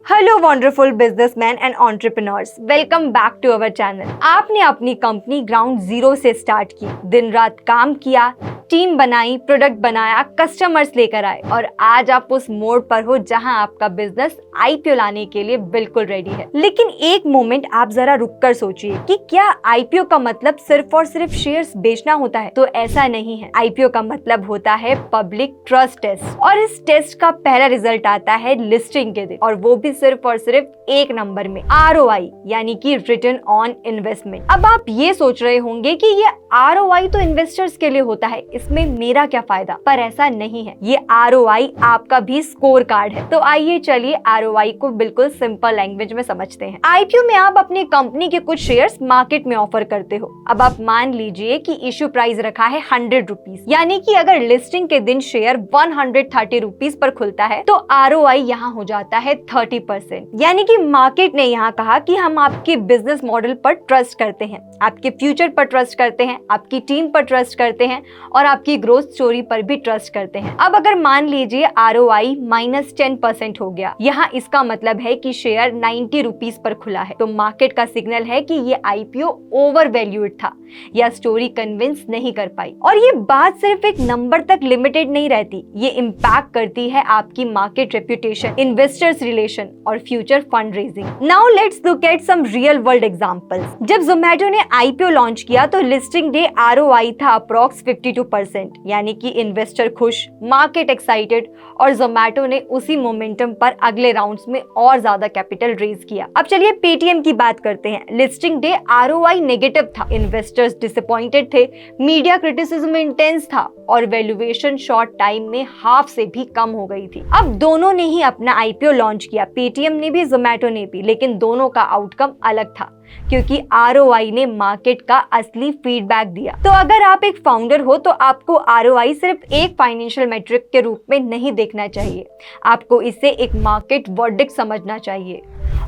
Hello wonderful businessman and entrepreneurs, welcome back to our channel. आपने अपनी company ground zero से start की, दिन रात काम किया, टीम बनाई, प्रोडक्ट बनाया, कस्टमर्स लेकर आए और आज आप उस मोड़ पर हो जहां आपका बिजनेस आईपीओ लाने के लिए बिल्कुल रेडी है। लेकिन एक मोमेंट आप जरा रुककर सोचिए कि क्या आईपीओ का मतलब सिर्फ और सिर्फ शेयर्स बेचना होता है? तो ऐसा नहीं है। आईपीओ का मतलब होता है पब्लिक ट्रस्ट टेस्ट, और इस टेस्ट का पहला रिजल्ट आता है लिस्टिंग के दिन, और वो भी सिर्फ और सिर्फ एक नंबर में, ROI यानी कि रिटर्न ऑन इन्वेस्टमेंट। अब आप ये सोच रहे होंगे कि ये ROI तो इन्वेस्टर्स के लिए होता है, इसमें मेरा क्या फायदा? पर ऐसा नहीं है। ये ROI आपका भी स्कोर कार्ड है। तो आइए चलिए ROI को बिल्कुल सिंपल लैंग्वेज में समझते हैं। आईपीओ में आप अपनी कंपनी के कुछ शेयर्स मार्केट में ऑफर करते हो। अब आप मान लीजिए कि इश्यू प्राइस रखा है 100 रुपीज, यानी कि अगर लिस्टिंग के दिन शेयर 130 रुपीज पर खुलता है तो ROI यहाँ हो जाता है 30%। यानी कि मार्केट ने यहाँ कहा कि हम आपके बिजनेस मॉडल पर ट्रस्ट करते हैं, आपके फ्यूचर पर ट्रस्ट करते हैं, आपकी टीम पर ट्रस्ट करते हैं और आपकी ग्रोथ स्टोरी पर भी ट्रस्ट करते हैं। अब अगर मान लीजिए ROI -10% हो गया, यहाँ इसका मतलब है कि शेयर 90 रुपीज पर खुला है, तो मार्केट का सिग्नल है कि ये आईपीओ ओवर वैल्यूड था या स्टोरी कन्विंस नहीं कर पाई। और ये बात सिर्फ एक नंबर तक लिमिटेड नहीं रहती, ये इम्पैक्ट करती है आपकी मार्केट रेप्यूटेशन, इन्वेस्टर्स रिलेशन और future fund raising. Now let's look at some real world examples. जब जोमेटो ने आईपीओ लॉन्च किया तो लिस्टिंग डे ROI था अप्रॉक्स 52%, यानी कि इन्वेस्टर खुश, मार्केट एक्साइटेड और जोमेटो ने उसी मोमेंटम पर अगले राउंड्स में और ज्यादा कैपिटल रेज किया। अब चलिए पेटीएम की बात करते हैं। लिस्टिंग डे ROI नेगेटिव था, इन्वेस्टर्स डिसअपॉइंटेड थे, मीडिया क्रिटिसिज्म इंटेंस था और वैल्यूएशन शॉर्ट टाइम में हाफ से भी कम हो गई थी। अब दोनों ने ही अपना आईपीओ लॉन्च किया, पेटीएम ने भी, जोमेटो ने भी, लेकिन दोनों का आउटकम अलग था क्योंकि ROI ने मार्केट का असली फीडबैक दिया। तो अगर आप एक फाउंडर हो तो आपको ROI सिर्फ एक फाइनेंशियल मैट्रिक के रूप में नहीं देखना चाहिए, आपको इसे एक मार्केट वर्डिक्ट समझना चाहिए।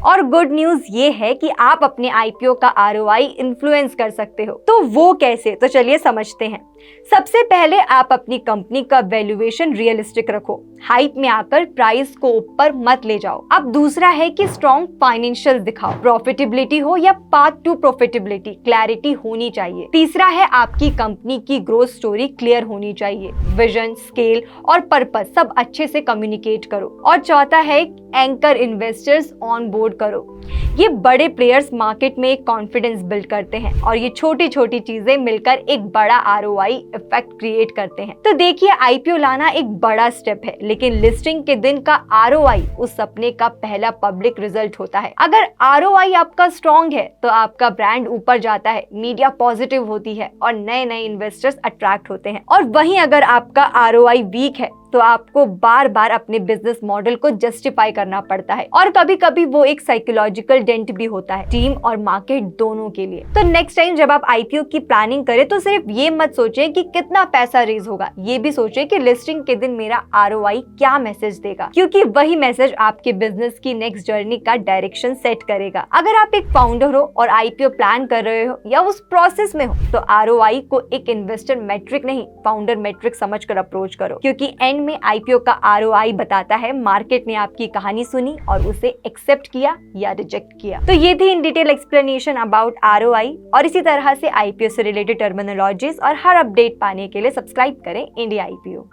और गुड न्यूज ये है कि आप अपने आईपीओ का ROI इन्फ्लुएंस कर सकते हो। तो वो कैसे? तो चलिए समझते हैं। सबसे पहले आप अपनी कंपनी का वैल्यूएशन रियलिस्टिक रखो, हाइप में आकर प्राइस को ऊपर मत ले जाओ। अब दूसरा है कि स्ट्रॉन्ग फाइनेंशियल दिखाओ, प्रॉफिटेबिलिटी हो या पाथ टू प्रॉफिटेबिलिटी, क्लैरिटी होनी चाहिए। तीसरा है आपकी कंपनी की ग्रोथ स्टोरी क्लियर होनी चाहिए, विजन, स्केल और पर्पस सब अच्छे से कम्युनिकेट करो। और चौथा है एंकर इन्वेस्टर्स ऑन बोर्ड करो। ये बड़े प्लेयर्स मार्केट में एक कॉन्फिडेंस बिल्ड करते हैं और ये छोटी छोटी चीजें मिलकर एक बड़ा ROI इफेक्ट क्रिएट करते हैं। तो देखिए, आईपीओ लाना एक बड़ा स्टेप है, लेकिन लिस्टिंग के दिन का ROI उस सपने का पहला पब्लिक रिजल्ट होता है। अगर ROI आपका स्ट्रॉन्ग है तो आपका ब्रांड ऊपर जाता है, मीडिया पॉजिटिव होती है और नए नए इन्वेस्टर्स अट्रैक्ट होते हैं। और वहीं अगर आपका ROI वीक है तो आपको बार बार अपने बिजनेस मॉडल को जस्टिफाई करना पड़ता है और कभी कभी वो एक साइकोलॉजिकल डेंट भी होता है, टीम और मार्केट दोनों के लिए। तो नेक्स्ट टाइम जब आप आईपीओ की प्लानिंग करें तो सिर्फ ये मत सोचें कि कितना पैसा रेज होगा, ये भी सोचें कि लिस्टिंग के दिन मेरा ROI क्या मैसेज देगा, क्योंकि वही मैसेज आपके बिजनेस की नेक्स्ट जर्नी का डायरेक्शन सेट करेगा। अगर आप एक फाउंडर हो और आईपीओ प्लान कर रहे हो या उस प्रोसेस में हो तो ROI को एक इन्वेस्टर मैट्रिक नहीं, फाउंडर मैट्रिक समझकर अप्रोच करो, क्योंकि एंड में आईपीओ का ROI बताता है मार्केट ने आपकी कहानी सुनी और उसे एक्सेप्ट किया या रिजेक्ट किया। तो ये थी in detail explanation about ROI, और इसी तरह से आईपीओ से रिलेटेड टर्मिनोलॉजीज और हर अपडेट पाने के लिए सब्सक्राइब करें इंडिया IPO।